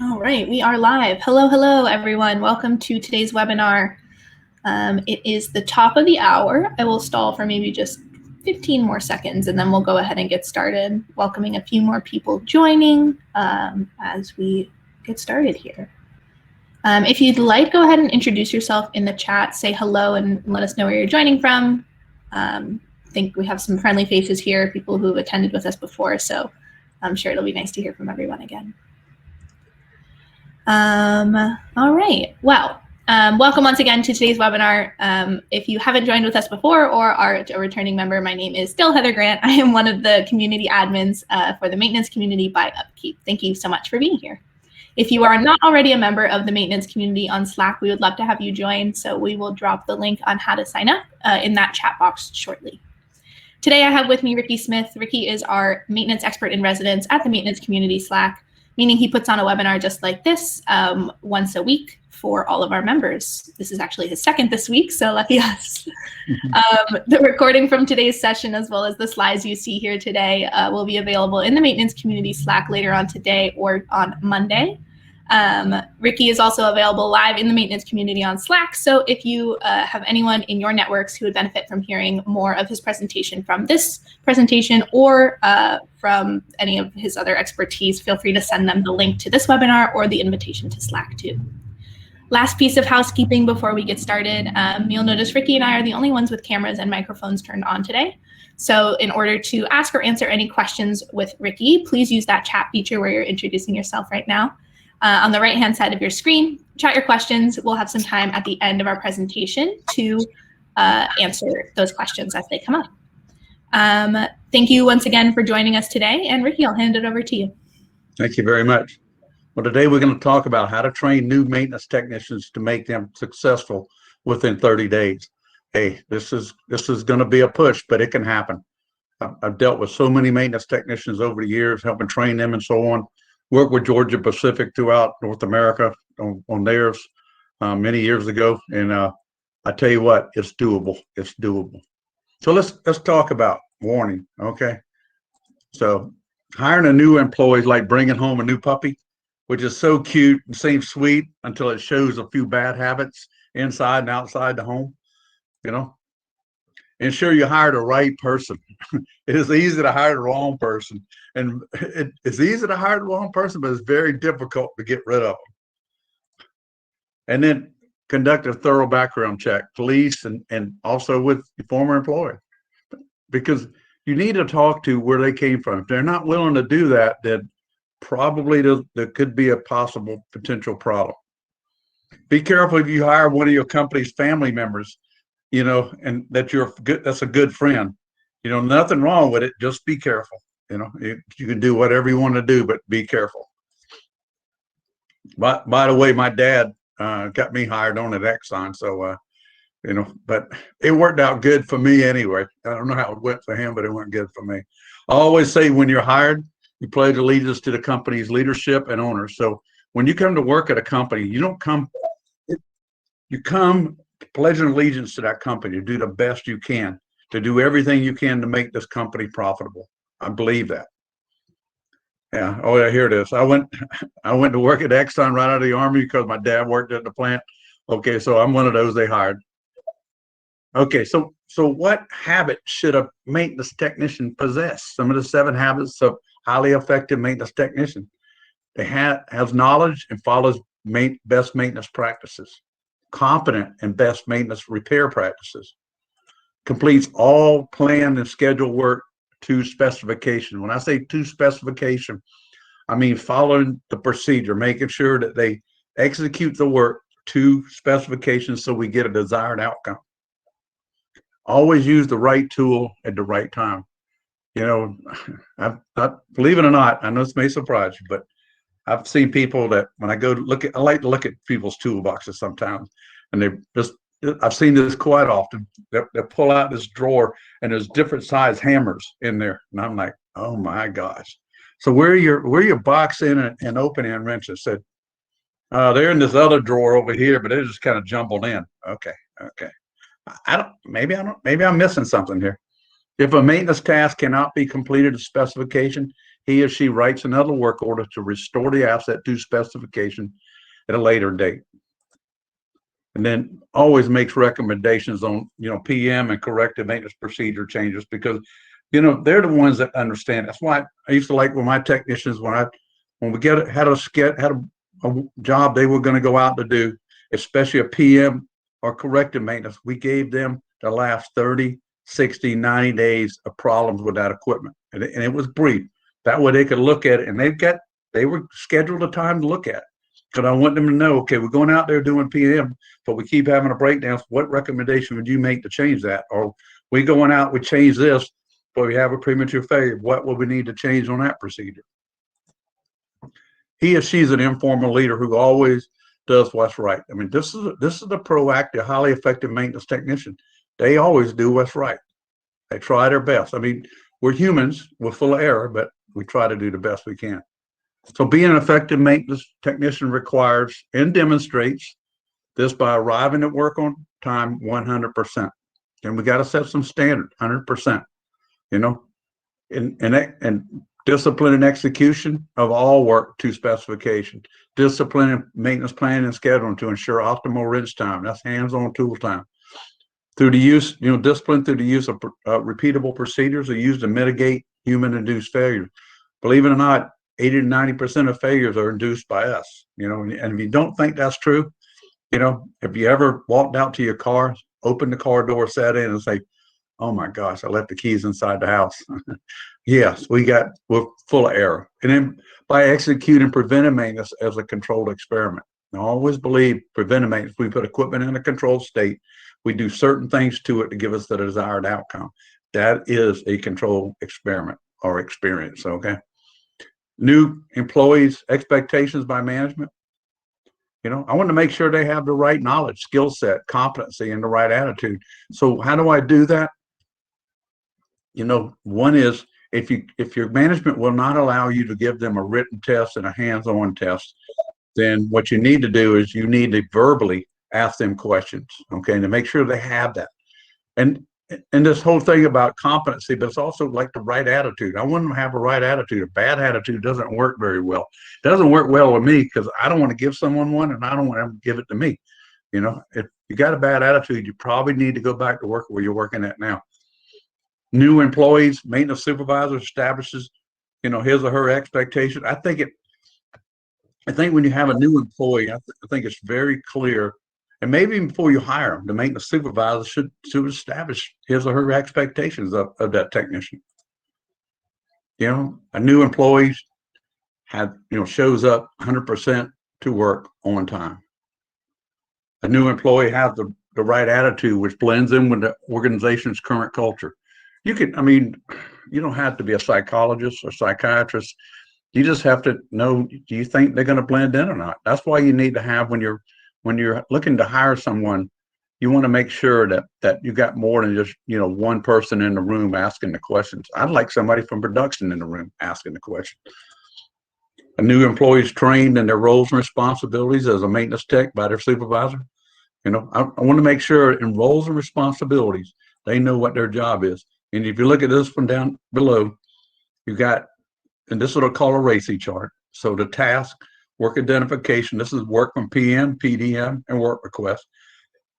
All right, we are live. Hello, hello, everyone. Welcome to today's webinar. It is the top of the hour. I will stall for maybe just 15 more seconds, and then we'll go ahead and get started, welcoming a few more people joining as we get started here. If you'd like, go ahead and introduce yourself in the chat, say hello, and let us know where you're joining from. I think we have some friendly faces here, people who have attended with us before, so I'm sure it'll be nice to hear from everyone again. All right, well, welcome once again to today's webinar. If you haven't joined with us before or are a returning member, my name is still Heather Grant. I am one of the community admins for the maintenance community by Upkeep. Thank you so much for being here. If you are not already a member of the maintenance community on Slack, we would love to have you join. So we will drop the link on how to sign up in that chat box shortly. Today I have with me Ricky Smith. Ricky is our maintenance expert in residence at the maintenance community Slack, meaning he puts on a webinar just like this once a week for all of our members. This is actually his second this week, so lucky us. The recording from today's session, as well as the slides you see here today, will be available in the maintenance community Slack later on today or on Monday. Ricky is also available live in the maintenance community on Slack. So if you have anyone in your networks who would benefit from hearing more of his presentation from this presentation or from any of his other expertise, feel free to send them the link to this webinar or the invitation to Slack too. Last piece of housekeeping before we get started, you'll notice Ricky and I are the only ones with cameras and microphones turned on today. So in order to ask or answer any questions with Ricky, please use that chat feature where you're introducing yourself right now. On the right-hand side of your screen, chat your questions. We'll have some time at the end of our presentation to answer those questions as they come up. Thank you once again for joining us today. And Ricky, I'll hand it over to you. Thank you very much. Well, today we're going to talk about how to train new maintenance technicians to make them successful within 30 days. Hey, this is going to be a push, but it can happen. I've dealt with so many maintenance technicians over the years, helping train them and so on. Worked with Georgia Pacific throughout North America on theirs many years ago, and I tell you what, it's doable. It's doable. So let's talk about warning. Okay, so hiring a new employee is like bringing home a new puppy, which is so cute and seems sweet until it shows a few bad habits inside and outside the home. You know, ensure you hire the right person. It is easy to hire the wrong person, and it's easy to hire the wrong person, but it's very difficult to get rid of them. And then conduct a thorough background check, police and also with your former employer, because you need to talk to where they came from. If they're not willing to do that, then probably there could be a possible potential problem. Be careful if you hire one of your company's family members, you know, and that's a good friend. You know, nothing wrong with it. Just be careful. You know, you can do whatever you want to do, but be careful. By the way, my dad got me hired on at Exxon, so you know, but it worked out good for me anyway. I don't know how it went for him, but it went good for me. I always say when you're hired, you pledge allegiance to the company's leadership and owners. So when you come to work at a company, you come pledging allegiance to that company to do the best you can, to do everything you can to make this company profitable. I believe that. Yeah. Oh, yeah, here it is. I went to work at Exxon right out of the Army because my dad worked at the plant. Okay, so I'm one of those they hired. Okay, so what habit should a maintenance technician possess? Some of the 7 habits of highly effective maintenance technician. They has knowledge and follows best maintenance practices. Competent and best maintenance repair practices. Completes all planned and scheduled work to specification. When I say to specification, I mean following the procedure, making sure that they execute the work to specifications so we get a desired outcome. Always use the right tool at the right time. You know, believe it or not, I know this may surprise you, but I've seen people that when I go to look at, I like to look at people's toolboxes sometimes, and I've seen this quite often. They pull out this drawer and there's different size hammers in there, and I'm like, oh my gosh. So where are your box in and open end wrenches? Said, they're in this other drawer over here, but they're just kind of jumbled in. Okay. Maybe I'm missing something here. If a maintenance task cannot be completed to specification, he or she writes another work order to restore the asset to specification at a later date. And then always makes recommendations on, PM and corrective maintenance procedure changes, because, they're the ones that understand. That's why I used to like when my technicians, when we had a job they were going to go out to do, especially a PM or corrective maintenance, we gave them the last 30, 60, 90 days of problems with that equipment. And it was brief. That way they could look at it, and they were scheduled a time to look at it. Because I want them to know, okay, we're going out there doing PM, but we keep having a breakdown. What recommendation would you make to change that? Or we going out, we change this, but we have a premature failure. What will we need to change on that procedure? He or she's an informal leader who always does what's right. I mean, this is the proactive, highly effective maintenance technician. They always do what's right. They try their best. I mean, we're humans, we're full of error, but we try to do the best we can. So being an effective maintenance technician requires and demonstrates this by arriving at work on time 100%. And we got to set some standard, 100%, and discipline and execution of all work to specification. Discipline and maintenance planning and scheduling to ensure optimal wrench time. That's hands-on tool time. Through the use, discipline through the use of repeatable procedures are used to mitigate human-induced failure. Believe it or not, 80 to 90% of failures are induced by us, and if you don't think that's true, if you ever walked out to your car, opened the car door, sat in and say, oh my gosh, I left the keys inside the house. Yes, we're full of error. And then by executing preventive maintenance as a controlled experiment. I always believe preventive maintenance, we put equipment in a controlled state, we do certain things to it to give us the desired outcome. That is a controlled experiment or experience, okay? New employees' expectations by management. I want to make sure they have the right knowledge, skill set, competency, and the right attitude. So how do I do that? One is if your management will not allow you to give them a written test and a hands-on test, then what you need to do is you need to verbally ask them questions, okay, to make sure they have that. And this whole thing about competency, but it's also like the right attitude. I want them to have a right attitude. A bad attitude doesn't work very well. It doesn't work well with me because I don't want to give someone one, and I don't want them to give it to me. If you got a bad attitude, you probably need to go back to work where you're working at now. New employees, maintenance supervisor establishes, his or her expectation. I think when you have a new employee, I think it's very clear. And maybe even before you hire them, the maintenance supervisor should establish his or her expectations of that technician. A new employee shows up 100% to work on time. A new employee has the right attitude, which blends in with the organization's current culture. You don't have to be a psychologist or psychiatrist. You just have to know, do you think they're going to blend in or not? That's why you need to have, when you're looking to hire someone, you want to make sure that you got more than just, one person in the room asking the questions. I'd like somebody from production in the room asking the question. A new employee is trained in their roles and responsibilities as a maintenance tech by their supervisor. I want to make sure in roles and responsibilities, they know what their job is. And if you look at this one down below, you got, and this is what I call a RACI chart. So the task, work identification, this is work from PM, PDM, and work request.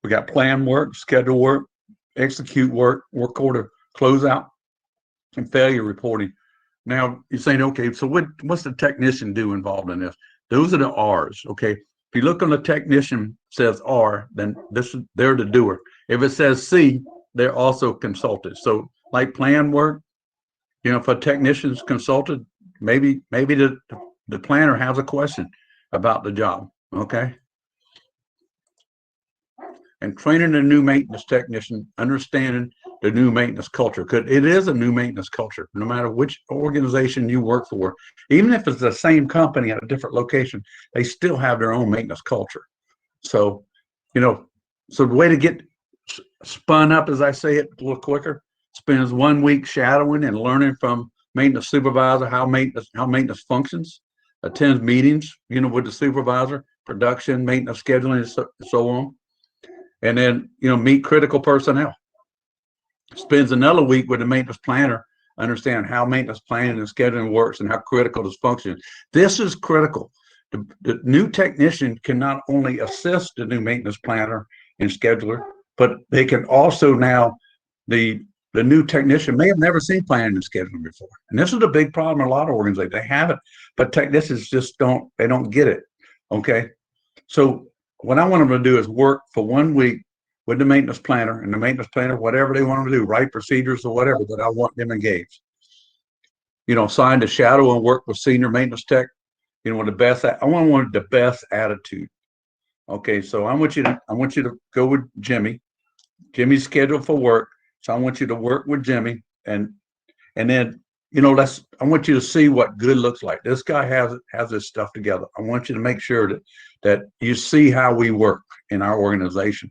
We got plan work, schedule work, execute work, work order, closeout, and failure reporting. Now you're saying, okay, so what's the technician do involved in this? Those are the R's, okay? If you look on the technician says R, then they're the doer. If it says C, they're also consulted. So like plan work, if a technician's consulted, maybe the planner has a question about the job, okay? And training a new maintenance technician, understanding the new maintenance culture, because it is a new maintenance culture, no matter which organization you work for. Even if it's the same company at a different location, they still have their own maintenance culture. So, so the way to get spun up, as I say it a little quicker, spends 1 week shadowing and learning from maintenance supervisor how maintenance functions, attends meetings, with the supervisor, production, maintenance scheduling, and so on. And then, meet critical personnel. Spends another week with the maintenance planner understand how maintenance planning and scheduling works and how critical this function is. This is critical. The new technician can not only assist the new maintenance planner and scheduler, but they can also now, the new technician may have never seen planning and scheduling before. And this is a big problem in a lot of organizations. They have it, but technicians just don't get it. Okay. So what I want them to do is work for 1 week with the maintenance planner, and the maintenance planner, whatever they want them to do, write procedures or whatever, that I want them engaged. Assigned to shadow and work with senior maintenance tech, with the best, I want the best attitude. Okay. So I want you to go with Jimmy. Jimmy's scheduled for work. So I want you to work with Jimmy, and then, I want you to see what good looks like. This guy has this stuff together. I want you to make sure that you see how we work in our organization.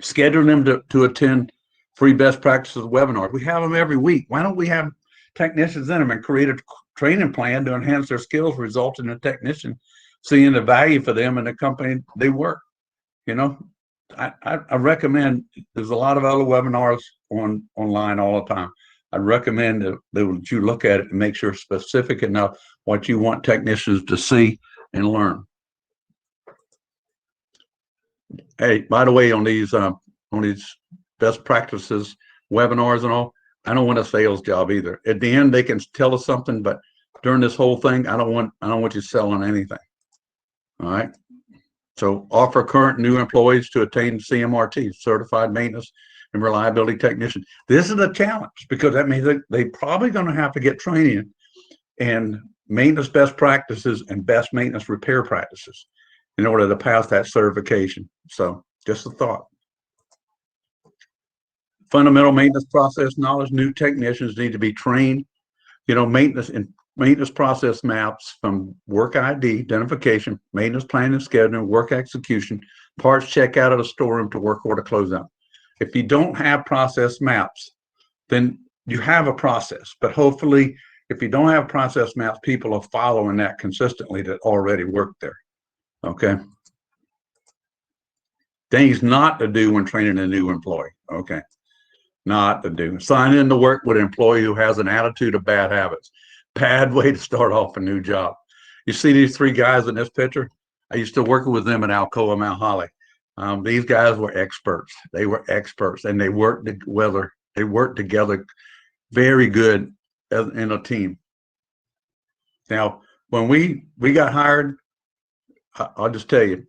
Schedule them to attend free best practices webinars. We have them every week. Why don't we have technicians in them and create a training plan to enhance their skills, resulting in a technician seeing the value for them and the company they work? I recommend, there's a lot of other webinars online all the time. I recommend that you look at it and make sure it's specific enough what you want technicians to see and learn. Hey, by the way, on these best practices webinars and all, I don't want a sales job either. At the end, they can tell us something, but during this whole thing, I don't want you selling anything. All right. So offer current new employees to attain CMRT, Certified Maintenance and Reliability Technician. This is a challenge, because that means they probably going to have to get training in maintenance best practices and best maintenance repair practices in order to pass that certification. So just a thought. Fundamental maintenance process knowledge. New technicians need to be trained. Maintenance process maps from work ID, identification, maintenance planning, scheduling, work execution, parts checkout of the storeroom to work order closeout. If you don't have process maps, then you have a process. But hopefully, if you don't have process maps, people are following that consistently that already work there. Okay. Things not to do when training a new employee. Okay. Not to do. Sign in to work with an employee who has an attitude of bad habits. Bad way to start off a new job. You see these three guys in this picture? I used to work with them in Alcoa, Mount Holly. These guys were experts. They were experts, and they worked together. They worked together very good in a team. Now, when we got hired, I'll just tell you,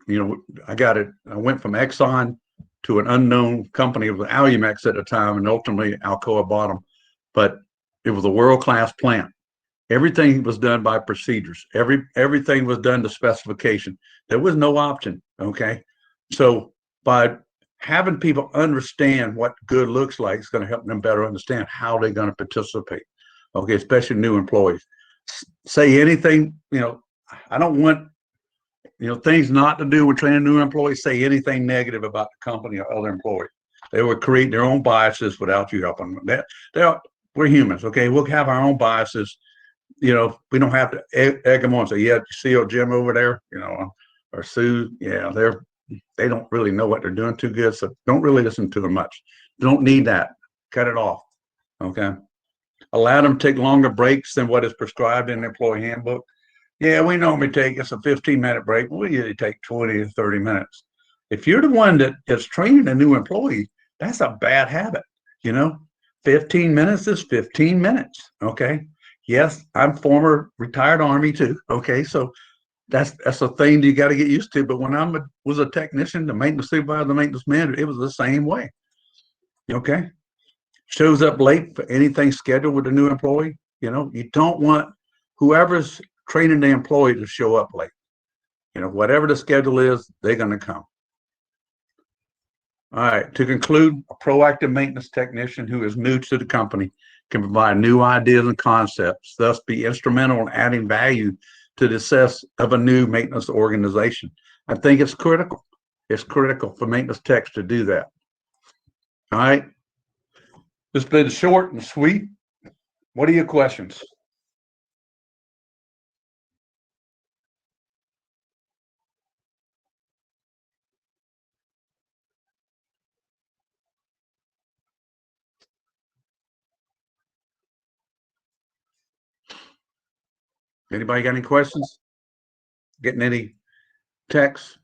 I went from Exxon to an unknown company. It was Alumex at the time, and ultimately Alcoa bought them. But it was a world-class plant. Everything was done by procedures. Everything was done to specification. There was no option. Okay. So by having people understand what good looks like, it's going to help them better understand how they're going to participate. Okay. Especially new employees. Say anything, I don't want, things not to do with training new employees. Say anything negative about the company or other employees. They would create their own biases without you helping them. We're humans. Okay. We'll have our own biases. We don't have to egg them on. So yeah, you see old Jim over there, or Sue. Yeah, they don't really know what they're doing too good. So don't really listen to them much. Don't need that. Cut it off. Okay. Allow them to take longer breaks than what is prescribed in the employee handbook. Yeah, we normally take us a 15-minute break. We usually take 20 to 30 minutes. If you're the one that is training a new employee, that's a bad habit. 15 minutes is 15 minutes. Okay. Yes, I'm former retired Army too. Okay, so that's a thing you got to get used to. But when I was a technician, the maintenance supervisor, the maintenance manager, it was the same way. Okay, shows up late for anything scheduled with a new employee. You don't want whoever's training the employee to show up late. Whatever the schedule is, they're going to come. All right. To conclude, a proactive maintenance technician who is new to the company can provide new ideas and concepts, thus be instrumental in adding value to the success of a new maintenance organization. I think it's critical. It's critical for maintenance techs to do that. All right. This has been short and sweet. What are your questions? Anybody got any questions? Getting any texts?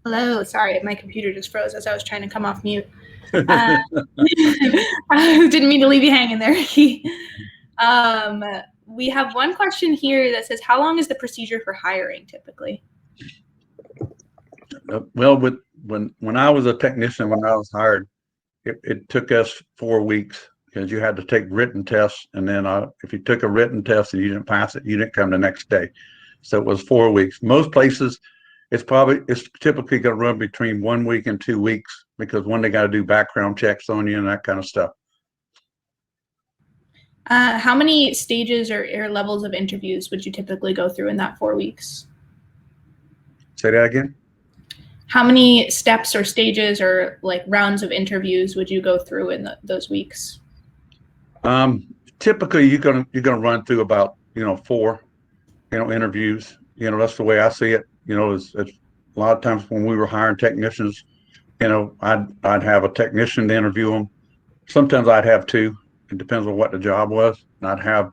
Hello, sorry, my computer just froze as I was trying to come off mute. I didn't mean to leave you hanging there. We have one question here that says, how long is the procedure for hiring typically? Well, when I was a technician, when I was hired, it took us 4 weeks because you had to take written tests, and then if you took a written test and you didn't pass it, you didn't come the next day. So it was 4 weeks. Most places, it's typically going to run between 1 week and 2 weeks because when they got to do background checks on you and that kind of stuff. How many stages or levels of interviews would you typically go through in that 4 weeks? Say that again. How many steps or stages or like rounds of interviews would you go through in those weeks? Typically, you're gonna run through about 4 interviews. That's the way I see it. It's a lot of times when we were hiring technicians, I'd have a technician to interview them. Sometimes I'd have 2. It depends on what the job was. And I'd have,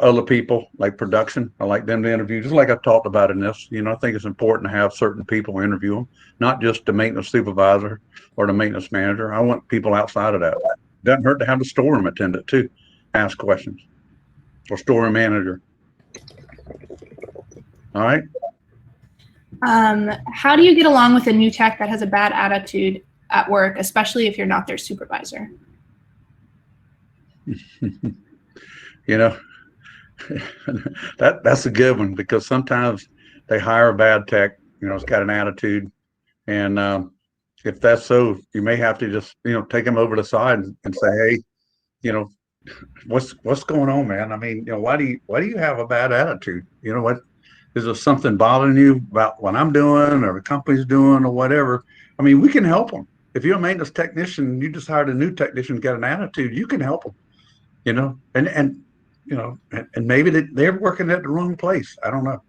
other people like production. I like them to interview, just like I talked about in this. I think it's important to have certain people interview them, not just the maintenance supervisor or the maintenance manager. I want people outside of that. Doesn't hurt to have the storeroom attendant too, ask questions, or storeroom manager. All right. How do you get along with a new tech that has a bad attitude at work, especially if you're not their supervisor? That's a good one because sometimes they hire a bad tech, it's got an attitude. And if that's so, you may have to just, take them over the side and say, hey, what's going on, man? I mean, why do you have a bad attitude? What is there something bothering you about what I'm doing or the company's doing or whatever? I mean, we can help them. If you're a maintenance technician, you just hired a new technician, got an attitude, you can help them, and maybe they're working at the wrong place. I don't know.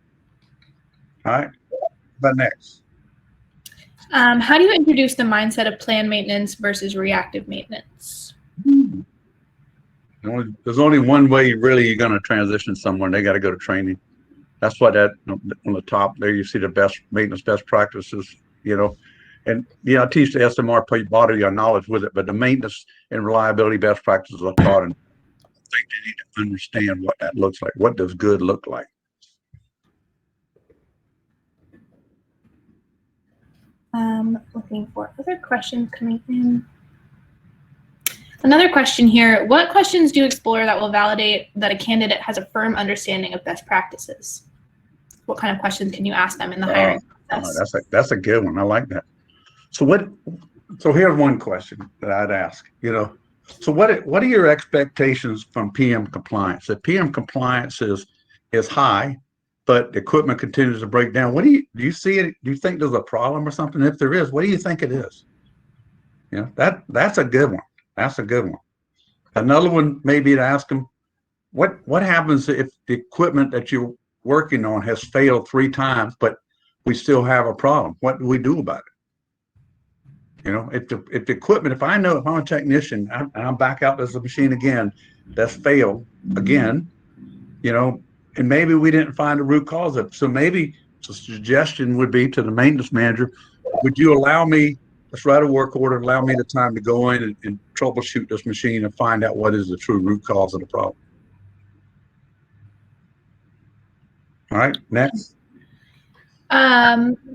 All right. But next. How do you introduce the mindset of planned maintenance versus reactive maintenance? There's only one way you're going to transition someone. They got to go to training. That's why that on the top there, you see the best maintenance, best practices, and I teach the SMR body your knowledge with it, but the maintenance and reliability best practices are taught, and I think they need to understand what that looks like. What does good look like? Looking for other questions coming in. Another question here, what questions do you explore that will validate that a candidate has a firm understanding of best practices? What kind of questions can you ask them in the hiring process? That's a good one. I like that. So here's one question that I'd ask, so what are your expectations from PM compliance? If PM compliance is high, but the equipment continues to break down, do you see it? Do you think there's a problem or something? If there is, what do you think it is? That's a good one. That's a good one. Another one may be to ask them, what happens if the equipment that you're working on has failed 3 times, but we still have a problem? What do we do about it? If the equipment, if I'm a technician and I'm back out as a machine again, that's failed again, and maybe we didn't find a root cause of it. So maybe the suggestion would be to the maintenance manager, would you allow me, let's write a work order, allow me the time to go in and troubleshoot this machine and find out what is the true root cause of the problem. All right, next.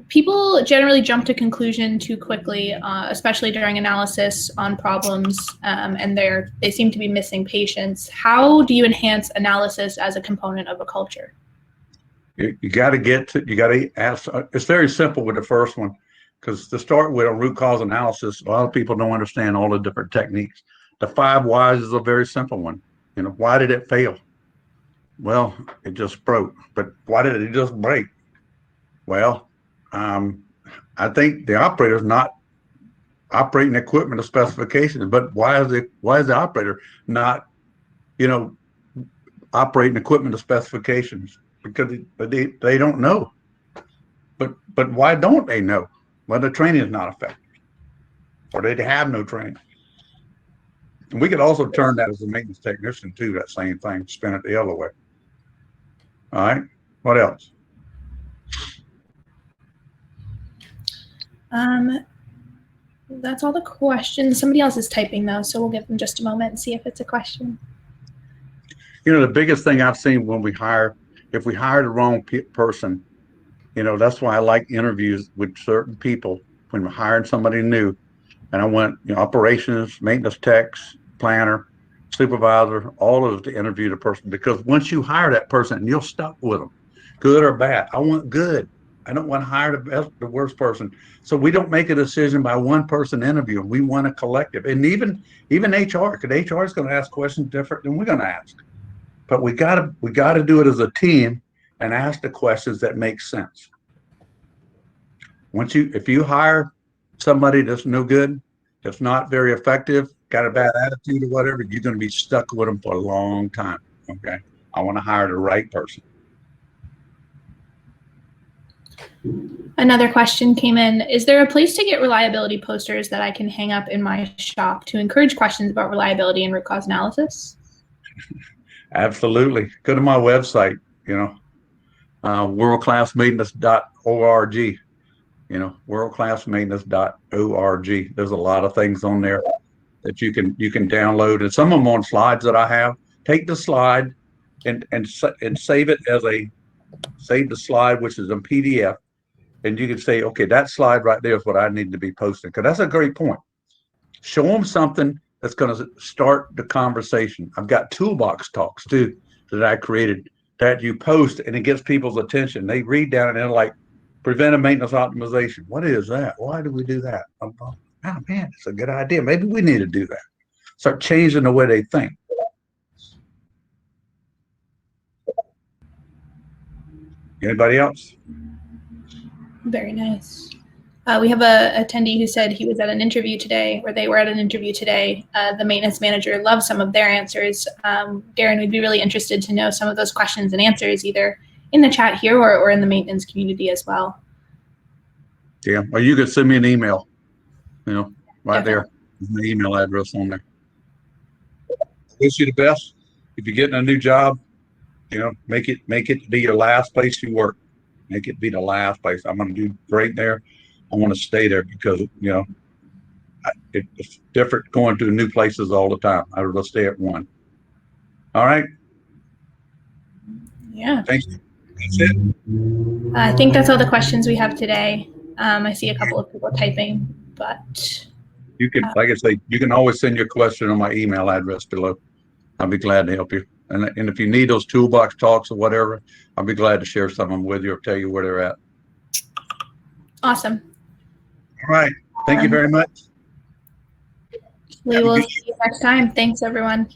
People generally jump to conclusion too quickly, especially during analysis on problems, and they seem to be missing patience. How do you enhance analysis as a component of a culture? You got to ask. It's very simple with the first one, because to start with, a root cause analysis, a lot of people don't understand all the different techniques. The 5 whys is a very simple one. Why did it fail? Well, it just broke. But why did it just break? Well, I think the operator's not operating equipment to specifications. But why is the operator not, operating equipment to specifications? Because they don't know. But why don't they know? Well, the training is not effective, or they have no training. And we could also turn that as a maintenance technician too, that same thing, spin it the other way. All right, what else? That's all the questions. Somebody else is typing though, so we'll give them just a moment and see if it's a question. You know, the biggest thing I've seen when we hire, if we hire the wrong person, you know, that's why I like interviews with certain people when we're hiring somebody new. And I want, you know, operations, maintenance techs, planner, supervisor, all of us to interview the person, because once you hire that person, you're stuck with them, good or bad. I want good. I don't want to hire the worst person. So we don't make a decision by one person interviewing. We want a collective, and even HR, because HR is going to ask questions different than we're going to ask. But we gotta do it as a team and ask the questions that make sense. If you hire somebody that's no good, that's not very effective, got a bad attitude or whatever, you're going to be stuck with them for a long time. Okay. I want to hire the right person. Another question came in. Is there a place to get reliability posters that I can hang up in my shop to encourage questions about reliability and root cause analysis? Absolutely. Go to my website, you know, worldclassmaintenance.org, you know, worldclassmaintenance.org. There's a lot of things on there that you can download, and some of them on slides that I have. Take the slide and save it as save the slide, which is a PDF, and you can say, okay, that slide right there is what I need to be posting, because that's a great point. Show them something that's going to start the conversation. I've got toolbox talks too that I created that you post, and it gets people's attention. They read down and they're like, preventive maintenance optimization. What is that? Why do we do that? Oh man, it's a good idea. Maybe we need to do that. Start changing the way they think. Anybody else? Very nice. We have a attendee who said he was at an interview today, or they were at an interview today. The maintenance manager loved some of their answers. Darren, we'd be really interested to know some of those questions and answers, either in the chat here or in the maintenance community as well. Yeah, or you could send me an email, you know, right there. My email address on there. Wish you the best. If you're getting a new job, you know, make it be your last place you work. Make it be the last place. I'm going to do great there. I want to stay there because, you know, it's different going to new places all the time. I would stay at one. All right. Yeah. Thank you. That's it. I think that's all the questions we have today. I see a couple of people typing, but you can, like I say, you can always send your question on my email address below. I'll be glad to help you. And if you need those toolbox talks or whatever, I'll be glad to share some of them with you or tell you where they're at. Awesome. All right. Thank you very much. We will see you next time. Thanks, everyone.